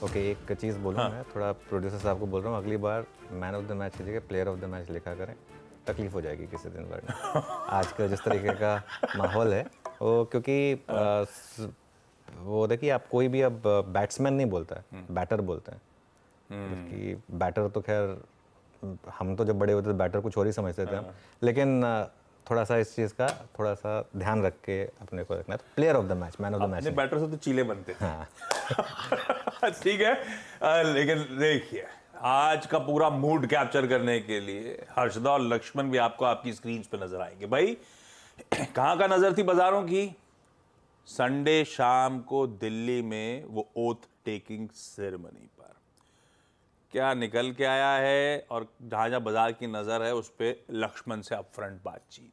Okay, एक चीज़ बोलूँ हाँ। मैं, थोड़ा प्रोड्यूसर साहब को बोल रहा हूँ, अगली बार मैन ऑफ द मैच की जगह प्लेयर ऑफ द मैच लिखा करें। तकलीफ हो जाएगी किसी दिन वरना। आजकल जिस तरीके का माहौल है वो, क्योंकि वो देखिए, आप कोई भी अब बैट्समैन नहीं बोलता है, बैटर बोलते हैं। जबकि बैटर तो खैर, हम तो जब बड़े होते थे बैटर कुछ और ही समझते थे हम, लेकिन थोड़ा सा इस चीज़ का थोड़ा सा ध्यान रख के अपने को रखना है। तो player of the match, man of the match अपने नहीं। बैटर से तो चीले बनते थे। हाँ। ठीक है। लेकिन देखिए, आज का पूरा मूड कैप्चर करने के लिए हर्षदा और लक्ष्मण भी आपको आपकी स्क्रीन पे नजर आएंगे। भाई कहां का नजर थी? बाजारों की। संडे शाम को दिल्ली में वो ओथ टेकिंग सेरेमनी पर क्या निकल के आया है, और जहां जहां बाजार की नजर है उस पर लक्ष्मण से अपफ्रंट बातचीत।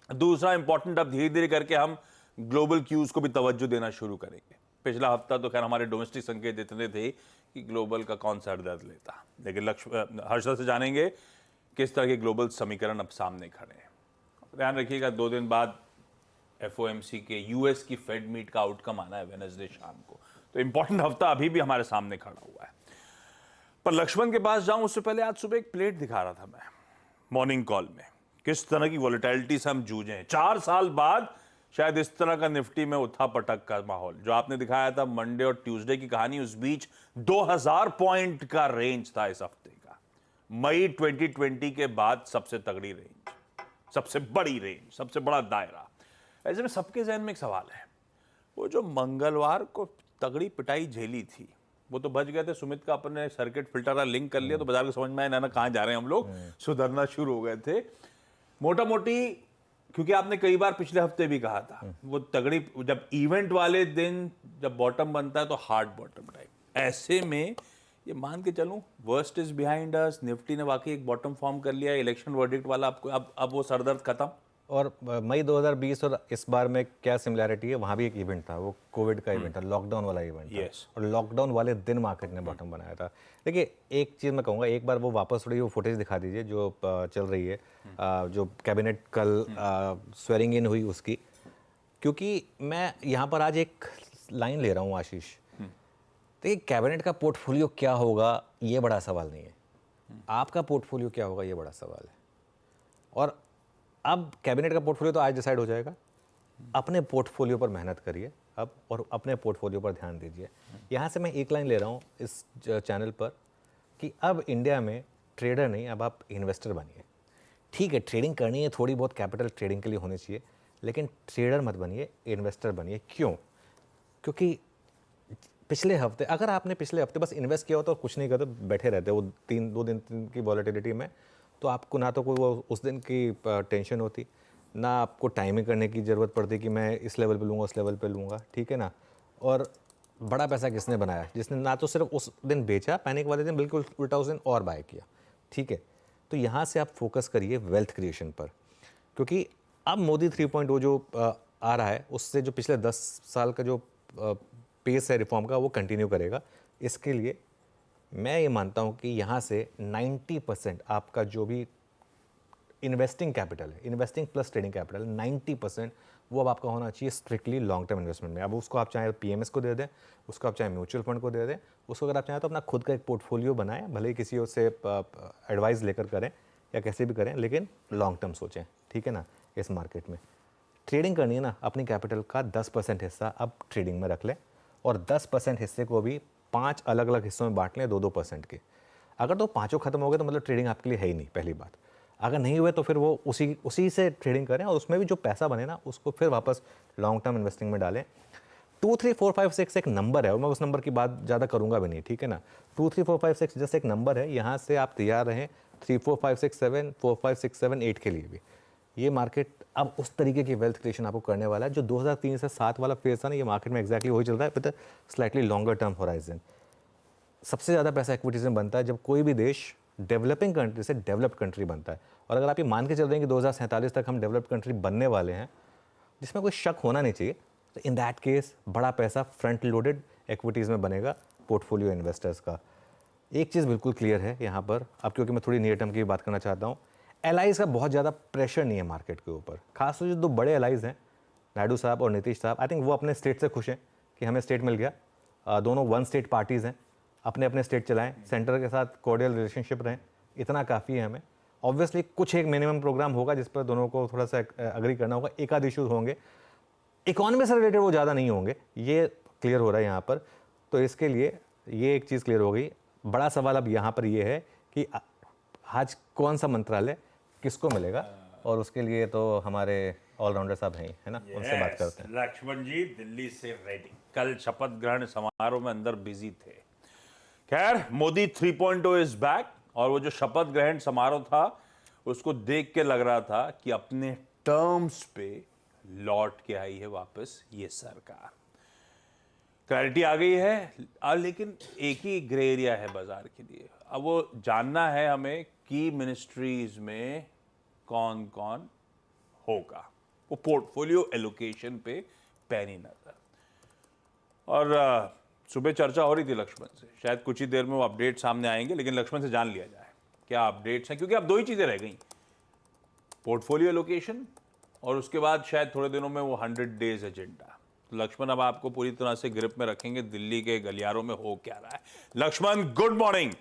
दूसरा इंपॉर्टेंट, अब धीरे धीरे करके हम ग्लोबल क्यूज को भी तवज्जो देना शुरू करेंगे। पिछला हफ्ता तो खैर हमारे डोमेस्टिक संकेत देते थे कि ग्लोबल का कौन सा दर्द लेता, लेकिन हर्षद से जानेंगे किस तरह के ग्लोबल समीकरण अब सामने खड़े हैं। ध्यान रखिएगा, 2 दिन बाद एफओएमसी के यूएस की फेड मीट का आउटकम आना है वेडनेसडे शाम को, तो इंपॉर्टेंट हफ्ता अभी भी हमारे सामने खड़ा हुआ है। पर लक्ष्मण के पास जाऊं उससे पहले आज सुबह एक प्लेट दिखा रहा था मैं मॉर्निंग कॉल में, किस तरह की वॉलेटिलिटी से हम जूझे हैं। 4 साल बाद शायद इस तरह का निफ्टी में उठा पटक का माहौल जो आपने दिखाया था मंडे और ट्यूसडे की कहानी, उस बीच 2000 पॉइंट का रेंज था इस हफ्ते का। मई 2020 के बाद सबसे तगड़ी रेंज, सबसे बड़ी रेंज, सबसे बड़ा दायरा। ऐसे में सबके जहन में एक सवाल है, वो जो मंगलवार को तगड़ी पिटाई झेली थी, वो तो बच गए थे। सुमित का अपने सर्किट फिल्टर का लिंक कर लिया तो बाजार को समझ में आया ना कहां जा रहे हैं हम लोग, सुधरना शुरू हो गए थे मोटा मोटी। क्योंकि आपने कई बार पिछले हफ्ते भी कहा था, वो तगड़ी जब इवेंट वाले दिन जब बॉटम बनता है तो हार्ड बॉटम टाइप। ऐसे में ये मान के चलूं worst is behind us, Nifty ने वाकई एक बॉटम फॉर्म कर लिया, इलेक्शन वर्डिक्ट वाला आपको अब वो सरदर्द खत्म। और मई 2020 और इस बार में क्या सिमिलैरिटी है, वहाँ भी एक इवेंट था, वो कोविड का इवेंट था, लॉकडाउन वाला इवेंट था। Yes. और लॉकडाउन वाले दिन मार्केट ने बॉटम बनाया था। देखिए, एक चीज़ मैं कहूँगा, एक बार वो वापस थोड़ी वो फुटेज दिखा दीजिए जो चल रही है, जो कैबिनेट कल स्वेरिंग इन हुई उसकी। क्योंकि मैं यहाँ पर आज एक लाइन ले रहा हूँ आशीष, देखिए, कैबिनेट का पोर्टफोलियो क्या होगा ये बड़ा सवाल नहीं है, आपका पोर्टफोलियो क्या होगा ये बड़ा सवाल है। और अब कैबिनेट का पोर्टफोलियो तो आज डिसाइड हो जाएगा। अपने पोर्टफोलियो पर मेहनत करिए अब, और अपने पोर्टफोलियो पर ध्यान दीजिए। यहाँ से मैं एक लाइन ले रहा हूँ इस चैनल पर कि अब इंडिया में ट्रेडर नहीं, अब आप इन्वेस्टर बनिए। ठीक है, ट्रेडिंग करनी है, थोड़ी बहुत कैपिटल ट्रेडिंग के लिए होनी चाहिए, लेकिन ट्रेडर मत बनिए, इन्वेस्टर बनिए। क्यों? क्योंकि पिछले हफ्ते, अगर आपने पिछले हफ्ते बस इन्वेस्ट किया होता और कुछ नहीं करते, बैठे रहते वो 2 दिन की वॉलेटिलिटी में, तो आपको ना तो कोई वो उस दिन की टेंशन होती, ना आपको टाइमिंग करने की ज़रूरत पड़ती कि मैं इस लेवल पे लूँगा उस लेवल पे लूँगा, ठीक है ना। और बड़ा पैसा किसने बनाया? जिसने ना तो सिर्फ उस दिन बेचा पैनिक वाले दिन, बिल्कुल उल्टा उस दिन और बाय किया, ठीक है। तो यहाँ से आप फोकस करिए वेल्थ क्रिएशन पर, क्योंकि अब मोदी 3.0 जो आ रहा है, उससे जो पिछले 10 साल का जो पेस है रिफॉर्म का, वो कंटिन्यू करेगा। इसके लिए मैं ये मानता हूँ कि यहाँ से 90% आपका जो भी इन्वेस्टिंग कैपिटल है, इन्वेस्टिंग प्लस ट्रेडिंग कैपिटल, 90% वो अब आपका होना चाहिए स्ट्रिक्टली लॉन्ग टर्म इन्वेस्टमेंट में। अब उसको आप चाहे पीएमएस को दे दें, उसको आप चाहे म्यूचुअल फंड को दे दें, उसको अगर आप चाहें तो अपना खुद का एक पोर्टफोलियो बनाएं, भले ही किसी से एडवाइस लेकर करें या कैसे भी करें, लेकिन लॉन्ग टर्म सोचें, ठीक है ना। इस मार्केट में ट्रेडिंग करनी है ना, अपनी कैपिटल का 10% हिस्सा अब ट्रेडिंग में रख लें, और 10% हिस्से को भी 5 अलग अलग हिस्सों में बांट लें 2-2% के। अगर तो पाँचों खत्म हो गए तो मतलब ट्रेडिंग आपके लिए है ही नहीं, पहली बात। अगर नहीं हुए तो फिर वो उसी से ट्रेडिंग करें, और उसमें भी जो पैसा बने ना उसको फिर वापस लॉन्ग टर्म इन्वेस्टिंग में डालें। 2 3 4 5 6 एक नंबर है, और मैं उस नंबर की बात ज़्यादा करूंगा भी नहीं, ठीक है ना। 2 3 4 5 6 जैसे एक नंबर है, यहाँ से आप तैयार रहें 3 4 5 6 7 4 5 6 7 8 के लिए भी। ये मार्केट अब उस तरीके की वेल्थ क्रिएशन आपको करने वाला है जो 2003 से 7 वाला फेज था ना, ये मार्केट में एक्जैक्टली वही चल रहा है, with slightly longer term horizon. सबसे ज़्यादा पैसा इक्विटीज में बनता है जब कोई भी देश डेवलपिंग कंट्री से डेवलप्ड कंट्री बनता है। और अगर आप ये मान के चल रहे हैं कि 2047 तक हम डेवलप्ड कंट्री बनने वाले हैं, जिसमें कोई शक होना नहीं चाहिए, तो इन दैट केस बड़ा पैसा फ्रंट लोडेड इक्विटीज़ में बनेगा पोर्टफोलियो इन्वेस्टर्स का। एक चीज़ बिल्कुल क्लियर है यहाँ पर, अब क्योंकि मैं थोड़ी नियर टर्म की बात करना चाहता हूँ, एलाइज का बहुत ज़्यादा प्रेशर नहीं है मार्केट के ऊपर। खासतौर से जो 2 बड़े एलाइज हैं, नायडू साहब और नीतीश साहब, आई थिंक वो अपने स्टेट से खुश हैं कि हमें स्टेट मिल गया। दोनों 1 स्टेट पार्टीज़ हैं, अपने अपने स्टेट चलाएं, सेंटर के साथ कॉर्डियल रिलेशनशिप रहें, इतना काफ़ी है हमें। ऑब्वियसली कुछ एक मिनिमम प्रोग्राम होगा जिस पर दोनों को थोड़ा सा अग्री करना होगा, एक आध इश्यूज होंगे, इकोनॉमी से रिलेटेड वो ज़्यादा नहीं होंगे, ये क्लियर हो रहा है यहाँ पर। तो इसके लिए ये एक चीज़ क्लियर हो गई। बड़ा सवाल अब यहाँ पर ये है कि आज कौन सा मंत्रालय किसको मिलेगा, और उसके लिए तो हमारे ऑलराउंडर साहब हैं, है ना, उनसे बात करते हैं। लक्ष्मण जी दिल्ली से रेडी, कल शपथ ग्रहण समारोह में अंदर बिजी थे। खैर, मोदी 3.0 इज बैक, और वो जो शपथ ग्रहण समारोह था उसको देख के लग रहा था कि अपने टर्म्स पे लौट के आई है वापस ये सरकार। क्लैरिटी आ गई है, लेकिन एक ही ग्रे एरिया है बाजार के लिए। अब वो जानना है हमें कि मिनिस्ट्रीज में कौन कौन होगा, वो पोर्टफोलियो एलोकेशन पे पैनी नजर। और सुबह चर्चा हो रही थी लक्ष्मण से, शायद कुछ ही देर में वो अपडेट सामने आएंगे, लेकिन लक्ष्मण से जान लिया जाए क्या अपडेट्स हैं, क्योंकि अब दो ही चीजें रह गई, पोर्टफोलियो एलोकेशन और उसके बाद शायद थोड़े दिनों में वो 100 डेज एजेंडा। तो लक्ष्मण अब आपको पूरी तरह से ग्रिप में रखेंगे दिल्ली के गलियारों में हो क्या रहा है। Lakshman, good morning.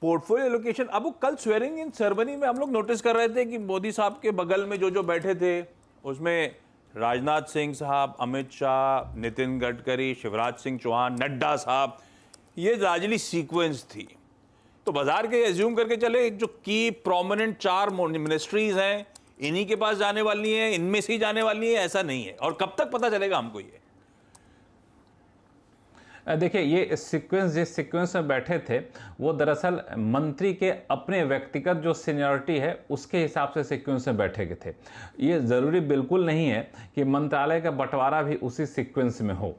Portfolio allocation, अब वो कल स्वेरिंग इन सेरेमनी में हम लोग नोटिस कर रहे थे कि मोदी साहब के बगल में जो जो बैठे थे उसमें राजनाथ सिंह साहब, अमित शाह, नितिन गडकरी, शिवराज सिंह चौहान, नड्डा साहब, ये लार्जली सीक्वेंस थी। तो बाजार के एज्यूम करके चले जो की प्रोमिनेंट 4 मिनिस्ट्रीज हैं इन्हीं के पास जाने वाली हैं, इनमें से ही जाने वाली है, ऐसा नहीं है। और कब तक पता चलेगा हमको ये? देखिए, ये सीक्वेंस जिस सीक्वेंस में बैठे थे वो दरअसल मंत्री के अपने व्यक्तिगत जो सीनियरिटी है उसके हिसाब से सीक्वेंस में बैठे थे। ये ज़रूरी बिल्कुल नहीं है कि मंत्रालय का बंटवारा भी उसी सीक्वेंस में हो।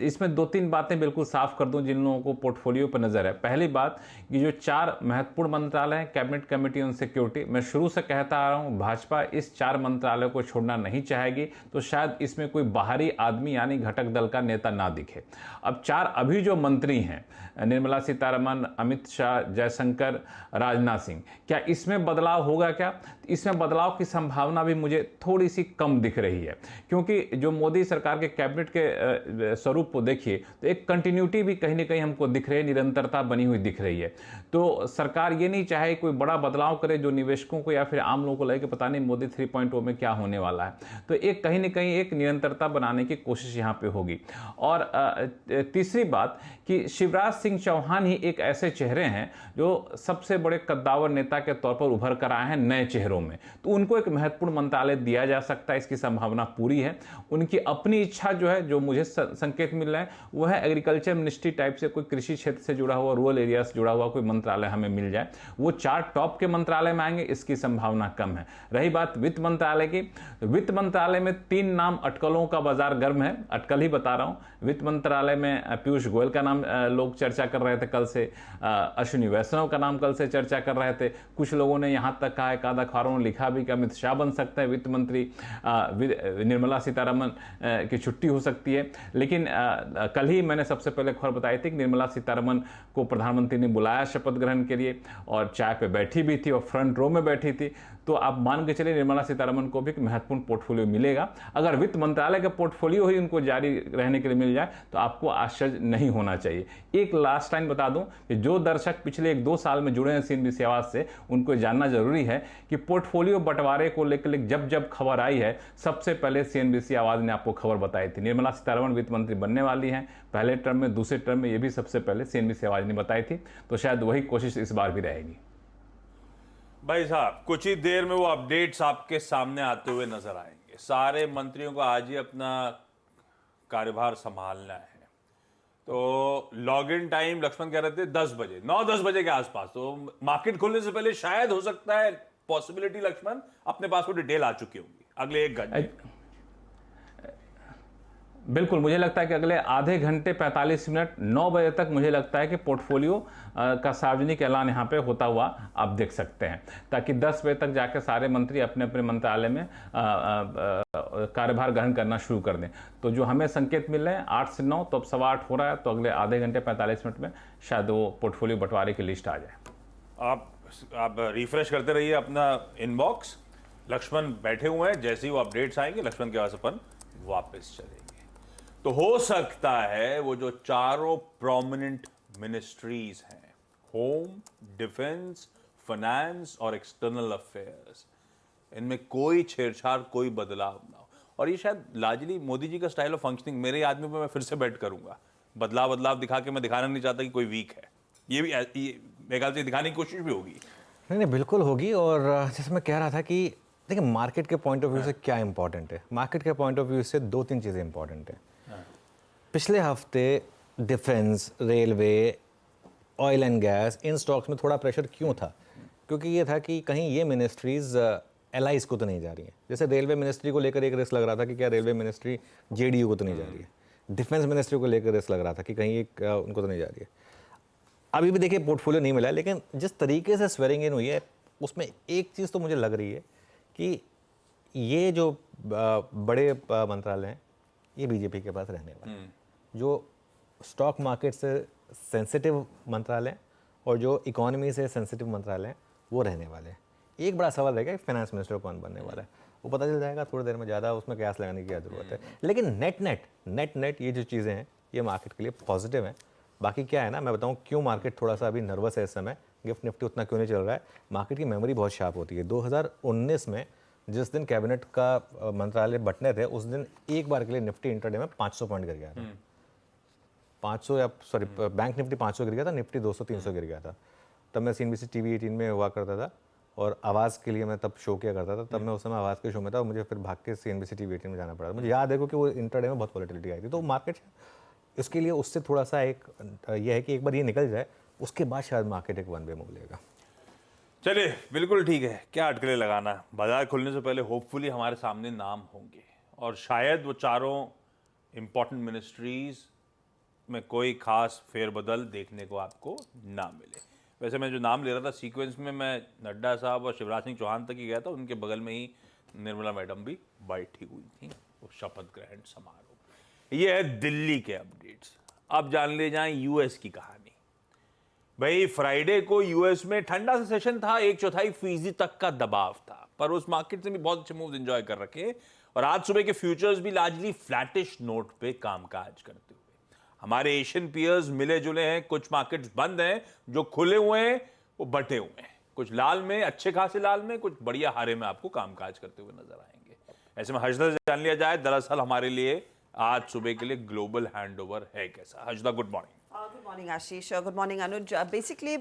इसमें 2-3 बातें बिल्कुल साफ कर दूं जिन लोगों को पोर्टफोलियो पर नज़र है। पहली बात कि जो 4 महत्वपूर्ण मंत्रालय हैं, कैबिनेट कमेटी ऑन सिक्योरिटी, मैं शुरू से कहता आ रहा हूँ भाजपा इस 4 मंत्रालयों को छोड़ना नहीं चाहेगी, तो शायद इसमें कोई बाहरी आदमी यानी घटक दल का नेता ना दिखे। अब 4 अभी जो मंत्री हैं, निर्मला सीतारमण, अमित शाह, जयशंकर, राजनाथ सिंह, क्या इसमें बदलाव होगा? क्या इसमें बदलाव की संभावना भी मुझे थोड़ी सी कम दिख रही है, क्योंकि जो मोदी सरकार के कैबिनेट के स्वरूप को देखिए तो एक कंटिन्यूटी भी कहीं ना कहीं हमको दिख रही है, निरंतरता बनी हुई दिख रही है। तो सरकार ये नहीं चाहे कोई बड़ा बदलाव करे जो निवेशकों को या फिर आम लोगों को लगे कि पता नहीं मोदी 3.0 में क्या होने वाला है। तो एक कहीं ना कहीं एक निरंतरता बनाने की कोशिश यहाँ पे होगी। और तीसरी बात कि शिवराज सिंह चौहान ही एक ऐसे चेहरे हैं जो सबसे बड़े कद्दावर नेता के तौर पर उभर कर आए हैं नए चेहरों में, तो उनको एक महत्वपूर्ण मंत्रालय दिया जा सकता है, इसकी संभावना पूरी है। उनकी अपनी इच्छा जो है, जो मुझे संकेत मिल रहा है, वो है एग्रीकल्चर मिनिस्ट्री टाइप से कोई कृषि क्षेत्र से जुड़ा हुआ, रूरल एरिया से जुड़ा हुआ कोई मंत्रालय हमें मिल जाए। वो 4 टॉप के मंत्रालय में आएंगे, इसकी संभावना कम है। रही बात वित्त मंत्रालय की, वित्त मंत्रालय में 3 नाम अटकलों का बाजार गर्म है, अटकल ही बता रहा हूं। वित्त मंत्रालय में पीयूष गोयल का नाम लोग चर्चा कर रहे थे कल से, अश्विनी वैष्णव का नाम कल से चर्चा कर रहे थे। कुछ लोगों ने यहां तक कहा, एक आधा अखबारों ने लिखा भी कि अमित शाह बन सकते हैं वित्त मंत्री, निर्मला सीतारमण की छुट्टी हो सकती है। लेकिन कल ही मैंने सबसे पहले खबर बताई थी कि निर्मला सीतारमण को प्रधानमंत्री ने बुलाया शपथ ग्रहण के लिए और चाय पे बैठी भी थी और फ्रंट रो में बैठी थी। तो आप मान के चलिए निर्मला सीतारमण को भी एक महत्वपूर्ण पोर्टफोलियो मिलेगा। अगर वित्त मंत्रालय का पोर्टफोलियो ही उनको जारी रहने के लिए मिल जाए तो आपको आश्चर्य नहीं होना चाहिए। एक लास्ट टाइम बता दूं कि जो दर्शक पिछले 1-2 साल में जुड़े हैं सीएनबीसी आवाज से, उनको जानना जरूरी है कि पोर्टफोलियो बंटवारे को लेकर जब जब खबर आई है, सबसे पहले सीएनबीसी आवाज ने आपको खबर बताई थी। निर्मला सीतारमण वित्त मंत्री बनने वाली हैं, पहले टर्म में, दूसरे टर्म में, ये भी सबसे पहले सीएनबीसी आवाज ने बताई थी। तो शायद वही कोशिश इस बार भी रहेगी। भाई साहब, कुछ ही देर में वो अपडेट्स आपके सामने आते हुए नजर आएंगे। सारे मंत्रियों को आज ही अपना कार्यभार संभालना है। तो लॉग इन टाइम लक्ष्मण कह रहे थे 10 बजे, 9-10 बजे के आसपास। तो मार्केट खुलने से पहले शायद हो सकता है पॉसिबिलिटी लक्ष्मण अपने पास वो डिटेल आ चुकी होंगी अगले 1 घंटे। बिल्कुल, मुझे लगता है कि अगले आधे घंटे 45 मिनट 9 बजे तक मुझे लगता है कि पोर्टफोलियो का सार्वजनिक ऐलान यहाँ पे होता हुआ आप देख सकते हैं, ताकि 10 बजे तक जाके सारे मंत्री अपने अपने मंत्रालय में कार्यभार ग्रहण करना शुरू कर दें। तो जो हमें संकेत मिल रहे हैं 8 से 9, तो अब 8:15 हो रहा है, तो अगले आधे घंटे 45 मिनट में शायद वो पोर्टफोलियो बंटवारे की लिस्ट आ जाए। आप रिफ्रेश करते रहिए अपना इनबॉक्स। लक्ष्मण बैठे हुए हैं, जैसे ही वो अपडेट्स आएंगे लक्ष्मण के पास अपन वापस चलेंगे। तो हो सकता है वो जो चारों प्रोमिनेंट मिनिस्ट्रीज हैं, होम, डिफेंस, फाइनेंस और एक्सटर्नल अफेयर्स, इनमें कोई छेड़छाड़, कोई बदलाव ना हो। और ये शायद लार्जली मोदी जी का स्टाइल ऑफ फंक्शनिंग, मेरे आदमी पे मैं फिर से बैट करूंगा, बदलाव दिखा के मैं दिखाना नहीं चाहता कि कोई वीक है। ये भी मेरे ख्याल से दिखाने की कोशिश भी होगी। नहीं बिल्कुल होगी। और जैसे मैं कह रहा था कि देखिए मार्केट के पॉइंट ऑफ व्यू से क्या इंपॉर्टेंट है, मार्केट के पॉइंट ऑफ व्यू से 2-3 चीज़ें इंपॉर्टेंट है। पिछले हफ्ते defence, railway, oil and gas, in stocks में थोड़ा प्रेशर क्यों था? क्योंकि ये था कि कहीं ये मिनिस्ट्रीज एलाइज को तो नहीं जा रही हैं। जैसे रेलवे मिनिस्ट्री को लेकर एक रिस्क लग रहा था कि क्या रेलवे मिनिस्ट्री जेडीयू को तो नहीं जा रही है, डिफेंस मिनिस्ट्री को लेकर रिस्क लग रहा था कि कहीं एक उनको तो नहीं जा रही है। अभी भी देखिए पोर्टफोलियो नहीं मिला है, लेकिन जिस तरीके से स्वेरिंग इन हुई है उसमें एक चीज़ तो मुझे लग रही है कि ये जो बड़े मंत्रालय हैं ये बीजेपी के पास रहने वाले हैं। जो स्टॉक मार्केट से सेंसिटिव मंत्रालय और जो इकोनॉमी से सेंसिटिव मंत्रालय हैं वो रहने वाले हैं। एक बड़ा सवाल रहेगा कि फाइनेंस मिनिस्टर कौन बनने वाला है, वो पता चल जाएगा थोड़ी देर में, ज़्यादा उसमें कयास लगाने की क्या ज़रूरत है। लेकिन नेट ये जो चीज़ें हैं ये मार्केट के लिए पॉजिटिव हैं। बाकी क्या है ना, मैं बताऊँ क्यों मार्केट थोड़ा सा अभी नर्वस है इस समय, गिफ्ट निफ्टी उतना क्यों नहीं चल रहा है। मार्केट की मेमोरी बहुत शार्प होती है। 2019 में जिस दिन कैबिनेट का मंत्रालय बंटने थे उस दिन एक बार के लिए निफ्टी इंटरडे में 500 पॉइंट गिर गया था। 500 या सॉरी बैंक निफ्टी 500 गिर गया था, निफ्टी 200-300 गिर गया था। तब मैं CNBC TV 18 में हुआ करता था और आवाज़ के लिए मैं तब शो किया करता था। तब मैं उस समय आवाज़ के शो में था और मुझे फिर भाग के CNBC TV 18 में जाना पड़ा था। मुझे याद है क्योंकि वो इंटरडे में बहुत वॉलेटिलिटी आई थी। तो मार्केट इसके लिए उससे थोड़ा सा एक यह है कि एक बार ये निकल जाए उसके बाद शायद मार्केट एक वन वे मूव लेगा। चलिए बिल्कुल ठीक है, क्या अटकलें लगाना, बाजार खुलने से पहले होपफुली हमारे सामने नाम होंगे और शायद वो चारों इंपॉर्टेंट मिनिस्ट्रीज में कोई खास फेरबदल देखने को आपको ना मिले। वैसे मैं जो नाम ले रहा था सीक्वेंस में, मैं नड्डा साहब और शिवराज सिंह चौहान तक ही गया था, उनके बगल में ही निर्मला मैडम भी बैठी हुई थी, वो शपथ ग्रहण समारोह। ये है दिल्ली के अपडेट्स। अब जान ले जाएं यूएस की कहानी। भाई फ्राइडे को यूएस में ठंडा सा सेशन था, 1/4% तक का दबाव था, पर उस मार्केट से भी बहुत अच्छे मूव्स एंजॉय कर रखे और आज सुबह के फ्यूचर्स भी लार्जली फ्लैटिश नोट पे कामकाज करते हुए। हमारे एशियन पियर्स मिले जुले हैं, कुछ मार्केट्स बंद हैं, जो खुले हुए हैं वो बटे हुए हैं, कुछ लाल में, अच्छे खासे लाल में, कुछ बढ़िया हरे में आपको कामकाज करते हुए नजर आएंगे। ऐसे में हजदा से जान लिया जाए दरअसल हमारे लिए आज सुबह के लिए ग्लोबल हैंडओवर है कैसा। हजदा गुड मॉर्निंग। गुड मॉर्निंग आशीष, गुड मॉर्निंग अनुज। बेसिकली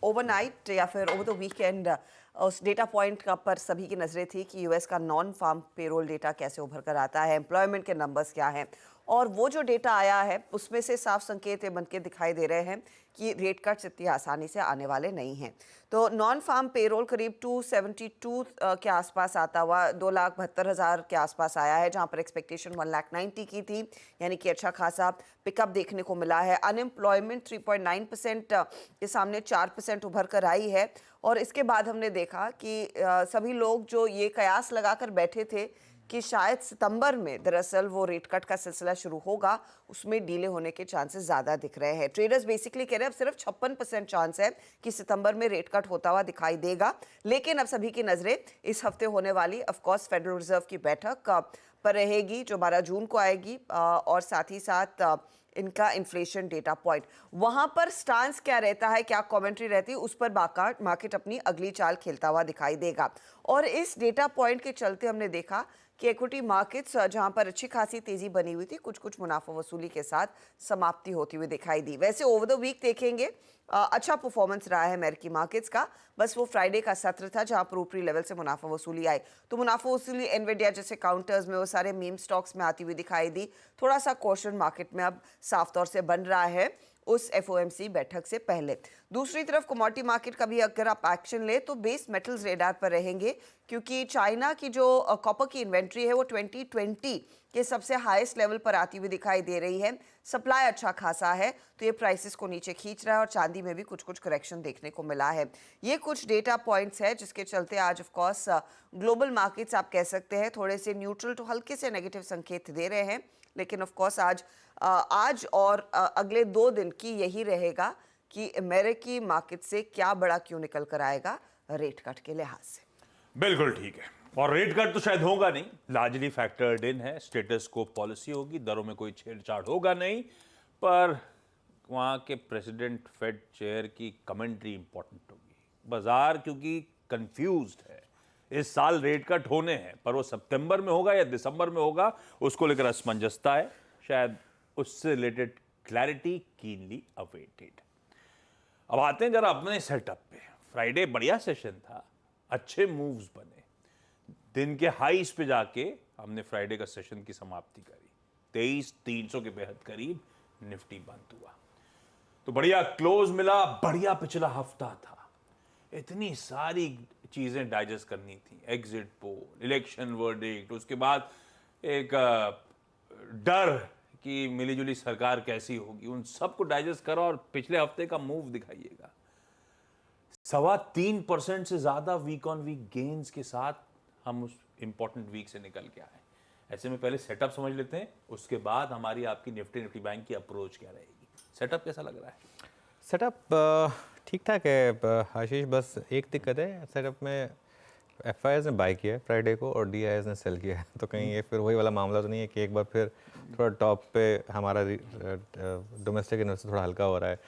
ओवरनाइट या फिर ओवर द वीकेंड उस डेटा पॉइंट का पर सभी की नजरें थी कि यूएस का नॉन फार्म पेरोल डेटा कैसे उभर कर आता है, एम्प्लॉयमेंट के नंबर्स क्या हैं, और वो जो डेटा आया है उसमें से साफ संकेत ये बनके दिखाई दे रहे हैं कि रेट कट्स इतनी आसानी से आने वाले नहीं हैं। तो नॉन फार्म पेरोल करीब 272 के आसपास आता हुआ 2,72,000 के आसपास आया है, जहां पर एक्सपेक्टेशन 1,90,000 की थी, यानी कि अच्छा खासा पिकअप देखने को मिला है। अनएम्प्लॉयमेंट 3.9% के सामने 4% उभर कर आई है। और इसके बाद हमने देखा कि सभी लोग जो ये कयास लगाकर बैठे थे कि शायद सितंबर में दरअसल वो रेट कट का सिलसिला शुरू होगा, उसमें डीले होने के चांसेस ज़्यादा दिख रहे हैं। ट्रेडर्स बेसिकली कह रहे हैं अब सिर्फ 56% चांस है कि सितंबर में रेट कट होता हुआ दिखाई देगा। लेकिन अब सभी की नज़रें इस हफ्ते होने वाली ऑफकोर्स फेडरल रिजर्व की बैठक पर रहेगी जो 12 जून को आएगी, और साथ ही साथ इनका इन्फ्लेशन डेटा पॉइंट, वहां पर स्टांस क्या रहता है, क्या कमेंट्री रहती है, उस पर मार्केट अपनी अगली चाल खेलता हुआ दिखाई देगा। और इस डेटा पॉइंट के चलते हमने देखा कि इक्विटी मार्केट्स जहां पर अच्छी खासी तेजी बनी हुई थी, कुछ मुनाफा वसूली के साथ समाप्ति होती हुई दिखाई दी। वैसे ओवर द वीक देखेंगे अच्छा परफॉर्मेंस रहा है अमेरिकी मार्केट्स का, बस वो फ्राइडे का सत्र था जहां पर ऊपरी लेवल से मुनाफा वसूली आई। तो मुनाफा वसूली एनवीडिया जैसे काउंटर्स में, वो सारे मीम स्टॉक्स में आती हुई दिखाई दी। थोड़ा सा कॉशन मार्केट में अब साफ तौर से बन रहा है उस FOMC बैठक से पहले। दूसरी तरफ कमोडिटी मार्केट का भी अगर आप एक्शन ले तो बेस मेटल्स रेडार पर रहेंगे, क्योंकि चाइना की जो कॉपर की इन्वेंट्री है वो 2020 के सबसे हाईएस्ट लेवल पर आती हुई दिखाई दे रही है। सप्लाई अच्छा खासा है तो ये प्राइसेस को नीचे खींच रहा है, और चांदी में भी कुछ करेक्शन देखने को मिला है। ये कुछ डेटा पॉइंट्स है जिसके चलते आज ऑफ कोर्स ग्लोबल मार्केट्स आप कह सकते हैं थोड़े से न्यूट्रल टू हल्के से नेगेटिव संकेत दे रहे हैं। लेकिन ऑफ कोर्स आज और अगले 2 दिन की यही रहेगा कि अमेरिकी मार्केट से क्या बड़ा क्यों निकल कर आएगा रेट कट के लिहाज से। बिल्कुल ठीक है। और रेट कट तो शायद होगा नहीं, लार्जली फैक्टर्ड इन है, स्टेटस को पॉलिसी होगी, दरों में कोई छेड़छाड़ होगा नहीं, पर वहाँ के प्रेसिडेंट फेड चेयर की कमेंट्री इंपॉर्टेंट होगी। बाजार क्योंकि कंफ्यूज्ड है, इस साल रेट कट होने हैं, पर वो सितंबर में होगा या दिसंबर में होगा उसको लेकर असमंजसता है, शायद उससे रिलेटेड क्लैरिटी कीनली अवेटेड। अब आते हैं जरा अपने सेटअप पे। फ्राइडे बढ़िया सेशन था, अच्छे मूव्स बने, दिन के हाईस पे जाके हमने फ्राइडे का सेशन की समाप्ति करी, 23,300 के बेहद करीब निफ्टी बंद हुआ, तो बढ़िया क्लोज मिला, बढ़िया पिछला हफ्ता था। इतनी सारी चीजें डाइजेस्ट करनी थी, एग्जिट पोल, इलेक्शन वर्डिक्ट, उसके बाद एक डर कि मिलीजुली सरकार कैसी होगी, उन सबको डाइजेस्ट करो और पिछले हफ्ते का मूव दिखाइएगा। 3.25% से ज्यादा वीक ऑन वीक गेन्स के साथ हम उस इंपॉर्टेंट वीक से निकल के आए। ऐसे में पहले सेटअप समझ लेते हैं, उसके बाद हमारी आपकी निफ्टी बैंक की अप्रोच क्या रहेगी। सेटअप कैसा लग रहा है? सेटअप ठीक ठाक है आशीष, बस एक दिक्कत है सेटअप में, एफआईआईज ने बाय किया है फ्राइडे को और डीआईआईज ने सेल किया है, तो कहीं ये फिर वही वाला मामला तो नहीं है कि एक बार फिर थोड़ा टॉप पे हमारा डोमेस्टिक इन्वेस्टर थोड़ा हल्का हो रहा है,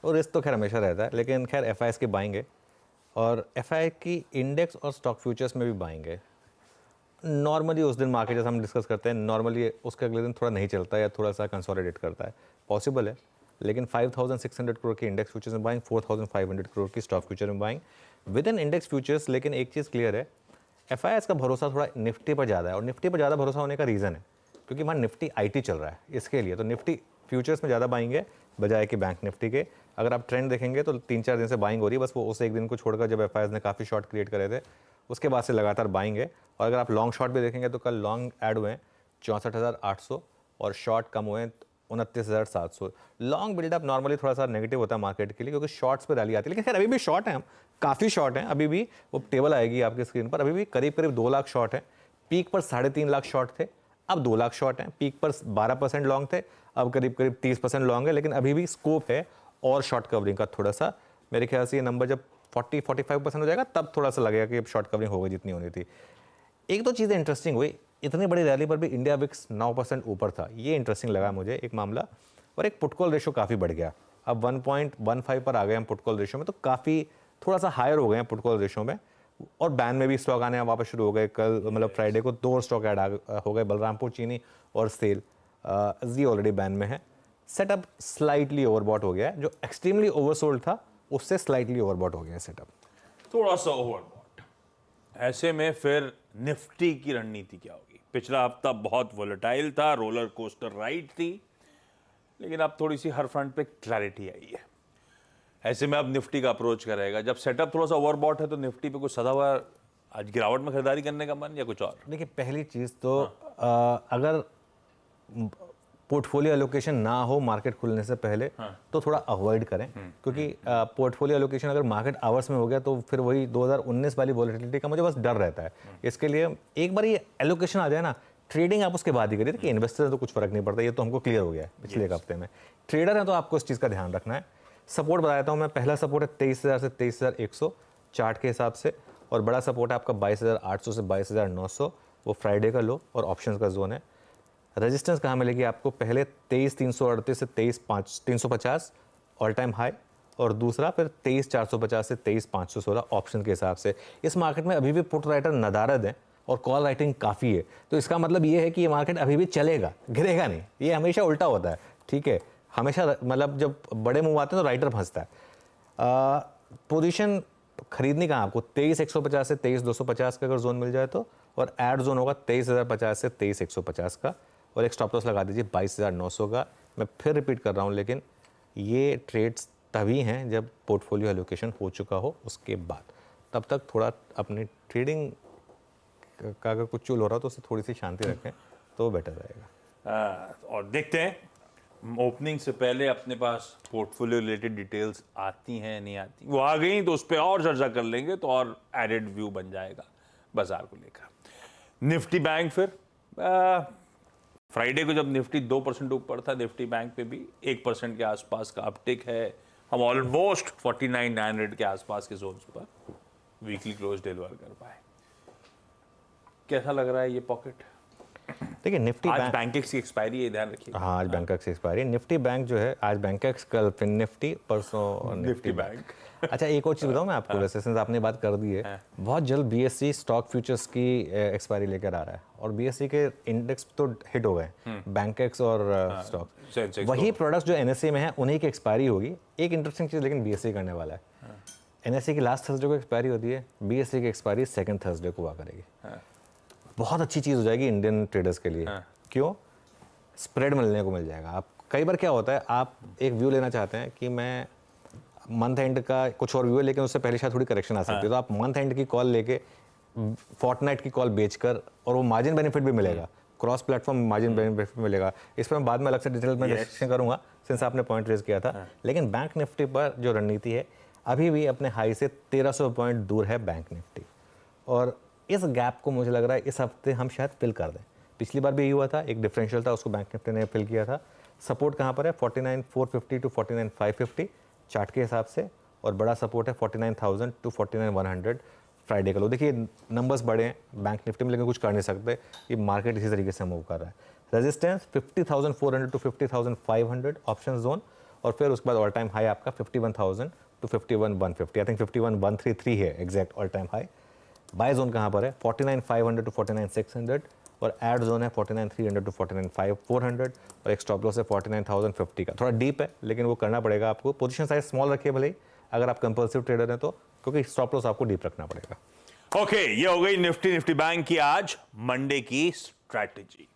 और रिस्क तो खैर हमेशा रहता है, लेकिन खैर एफआईआईज के बाएंगे और एफआईआई की इंडेक्स और स्टॉक फ्यूचर्स में भी बाएंगे। नॉर्मली उस दिन मार्केट जैसे हम डिस्कस करते हैं, नॉर्मली उसके अगले दिन थोड़ा नहीं चलता है या थोड़ा सा कंसोलिडेट करता है, पॉसिबल है, लेकिन 5,600 करोड़ की इंडेक्स फ्यूचर्स में बाइंग, 4,500 करोड़ की स्टॉक फ्यूचर में buying with in index futures. लेकिन एक चीज़ क्लियर है, एफआईआईज का भरोसा थोड़ा निफ्टी पर ज़्यादा है, और निफ्टी पर ज़्यादा भरोसा होने का रीज़न है क्योंकि वहाँ निफ्टी आईटी चल रहा है, इसके लिए तो निफ्टी फ्यूचर्स में ज़्यादा बाइंग है बजाय कि बैंक निफ्टी के। अगर आप ट्रेंड देखेंगे तो 3-4 दिन से बाइंग हो रही है, बस वो उस एक दिन को छोड़कर जब एफआईआईज ने काफ़ी शॉर्ट क्रिएट करे थे उसके बाद से लगातार बाइंग है। और अगर आप लॉन्ग शॉर्ट भी देखेंगे तो कल लॉन्ग ऐड हुए हैं 64,800 और शॉर्ट कम हुए हैं 29,700। लॉन्ग बिल्डअप नॉर्मली थोड़ा सा नेगेटिव होता है मार्केट के लिए क्योंकि शॉर्ट्स पे रैली आती है, लेकिन खैर अभी भी शॉर्ट है, हम काफ़ी शॉर्ट हैं अभी भी, वो टेबल आएगी आपकी स्क्रीन पर, अभी भी करीब करीब 2 लाख शॉर्ट है। पीक पर 3.5 लाख शॉर्ट थे, अब 2 लाख शॉर्ट हैं। पीक पर 12% लॉन्ग थे, अब करीब करीब 30% लॉन्ग है, लेकिन अभी भी स्कोप है और शॉर्ट कवरिंग का थोड़ा सा। मेरे ख्याल से ये नंबर जब 40-45% हो जाएगा तब थोड़ा सा लगेगा कि अब शॉर्ट कवरिंग हो गई जितनी होनी थी। एक दो चीज़ें इंटरेस्टिंग हुई, इतनी बड़ी रैली पर भी इंडिया विक्स 9% ऊपर था, ये इंटरेस्टिंग लगा मुझे एक मामला। और एक पुट कॉल रेशो काफ़ी बढ़ गया, अब 1.15 पर आ गए हम पुट कॉल रेशो में, तो काफ़ी थोड़ा सा हायर हो गए हैं पुट कॉल रेशो में। और बैन में भी स्टॉक आने वापस शुरू हो गए, कल मतलब फ्राइडे को 2 स्टॉक ऐड हो गए, बलरामपुर चीनी और सेल, जी ऑलरेडी बैन में है। सेटअप स्लाइटली ओवरबॉट हो गया है, जो एक्सट्रीमली ओवरसोल्ड था उससे स्लाइटली ओवरबॉट हो गया है सेटअप, थोड़ा सा ओवरबॉट। ऐसे में फिर निफ्टी की रणनीति क्या होगी? पिछला हफ्ता बहुत वोलेटाइल था, रोलर कोस्टर राइड थी, लेकिन अब थोड़ी सी हर फ्रंट पे क्लैरिटी आई है। ऐसे में अब निफ्टी का अप्रोच करेगा, जब सेटअप थोड़ा सा ओवरबॉट है तो निफ्टी पे कुछ सदाबहार आज गिरावट में खरीदारी करने का मन या कुछ और? देखिए पहली चीज़ तो अगर पोर्टफोलियो एलोकेशन ना हो मार्केट खुलने से पहले तो थोड़ा अवॉइड करें, क्योंकि पोर्टफोलियो एलोकेशन अगर मार्केट आवर्स में हो गया तो फिर वही 2019 वाली वॉलेटिलिटी का मुझे बस डर रहता है। इसके लिए एक बार ये एलोकेशन आ जाए ना, ट्रेडिंग आप उसके बाद ही करिए, कि इन्वेस्टर है तो कुछ फर्क नहीं पड़ता, ये तो हमको क्लियर हो गया है पिछले एक हफ्ते में। ट्रेडर है तो आपको इस चीज़ का ध्यान रखना है। सपोर्ट बता देता हूँ मैं, पहला सपोर्ट है 23,000 से 23,100 चार्ट के हिसाब से, और बड़ा सपोर्ट है आपका 22,800 से 22,900, वो फ्राइडे का लो और ऑप्शंस का जोन है। रेजिस्टेंस कहाँ मिलेगी आपको? पहले 23,338 से 23,350 ऑल टाइम हाई, और दूसरा फिर 23,450 से 23,516 ऑप्शन के हिसाब से। इस मार्केट में अभी भी पुट राइटर नदारद हैं और कॉल राइटिंग काफ़ी है, तो इसका मतलब ये है कि ये मार्केट अभी भी चलेगा, गिरेगा नहीं। ये हमेशा उल्टा होता है, ठीक है, हमेशा मतलब जब बड़े मूव आते हैं तो राइटर फंसता है। पोजीशन खरीदनी कहाँ आपको? 23,150 से 23,250 का अगर जोन मिल जाए तो, और एड जोन होगा 23,050 से 23,150 का, और एक स्टॉप लॉस लगा दीजिए 22,900 का। मैं फिर रिपीट कर रहा हूँ, लेकिन ये ट्रेड्स तभी हैं जब पोर्टफोलियो एलोकेशन हो चुका हो, उसके बाद। तब तक थोड़ा अपनी ट्रेडिंग का अगर कुछ चूल हो रहा हो तो उससे थोड़ी सी शांति रखें तो बेटर रहेगा। और देखते हैं ओपनिंग से पहले अपने पास पोर्टफोलियो रिलेटेड डिटेल्स आती हैं नहीं आती, वो आ गई तो उस पर और चर्चा कर लेंगे, तो और एडेड व्यू बन जाएगा बाजार को लेकर। निफ्टी बैंक फिर फ्राइडे को जब निफ्टी 2% ऊपर था, निफ्टी बैंक पे भी 1% के आसपास का अपटिक है। हम ऑलमोस्ट 49,900 के आसपास के जोन्स पर वीकली क्लोज डिलीवर कर पाए। कैसा लग रहा है ये पॉकेट? देखिए निफ्टी आज बैंक, बैंकेक्स की एक्सपायरी है, ध्यान रखिए। हाँ आज बैंकॉक से एक्सपायरी। निफ्टी बैंक जो है आज बैंकॉक्स, कल फिन निफ्टी, परसों निफ्टी बैंक। अच्छा एक और चीज़ बताऊँ मैं आपको, वैसे सिंस आपने बात कर दी है, बहुत जल्द बीएसई स्टॉक फ्यूचर्स की एक्सपायरी लेकर आ रहा है और बीएसई के इंडेक्स तो हिट हो गए, बैंकॉक्स और स्टॉक। सेंसेक्स वही प्रोडक्ट्स जो एनएसए में है उन्हीं की एक्सपायरी होगी। एक इंटरेस्टिंग चीज़ लेकिन बीएसई करने वाला है, एनएसए की लास्ट थर्सडे को एक्सपायरी होती है, बीएसई की एक्सपायरी सेकंड थर्सडे को हुआ करेगी। बहुत अच्छी चीज़ हो जाएगी इंडियन ट्रेडर्स के लिए। क्यों? स्प्रेड मिलने को मिल जाएगा। आप कई बार क्या होता है, आप एक व्यू लेना चाहते हैं कि मैं मंथ एंड का कुछ और व्यू है, लेकिन उससे पहले शायद थोड़ी करेक्शन आ सकती है, तो आप मंथ एंड की कॉल लेके फोर्टनाइट की कॉल बेचकर, और वो मार्जिन बेनिफिट भी मिलेगा, क्रॉस प्लेटफॉर्म मार्जिन बेनिफिट मिलेगा। इस पर मैं बाद में अलग से डिटेल में डिस्कशन करूंगा, सिंस आपने पॉइंट रेज किया था। लेकिन बैंक निफ्टी पर जो रणनीति है, अभी भी अपने हाई से 1300 पॉइंट दूर है बैंक निफ्टी, और इस गैप को मुझे लग रहा है इस हफ्ते हम शायद फिल कर दें। पिछली बार भी यही हुआ था, एक डिफरेंशियल था, उसको बैंक निफ्टी ने फिल किया था। सपोर्ट कहाँ पर है? 49,450 टू 49,550 चार्ट के हिसाब से, और बड़ा सपोर्ट है 49,000 टू 49,100 फ्राइडे का लो। देखिए नंबर्स बड़े हैं बैंक निफ्टी में, लेकिन कुछ कर नहीं सकते, ये मार्केट इसी तरीके से मूव कर रहा है। रेजिस्टेंस 50,400 टू 50,500 ऑप्शन जोन, और फिर उसके बाद ऑल टाइम हाई आपका 51,000 टू 51,150। आई थिंक 51,133 है exact all time high. Buy zone कहाँ पर है? 49,500 टू 49,600, और एड जोन है 49,300 टू 49,400, और एक स्टॉप लॉस है 49,050 का। थोड़ा डीप है, लेकिन वो करना पड़ेगा आपको। पोजीशन साइज स्मॉल रखिए भले ही, अगर आप कंपल्सिव ट्रेडर हैं तो, क्योंकि स्टॉप लॉस आपको डीप रखना पड़ेगा। ओके, ये हो गई निफ्टी बैंक की आज मंडे की स्ट्रैटेजी।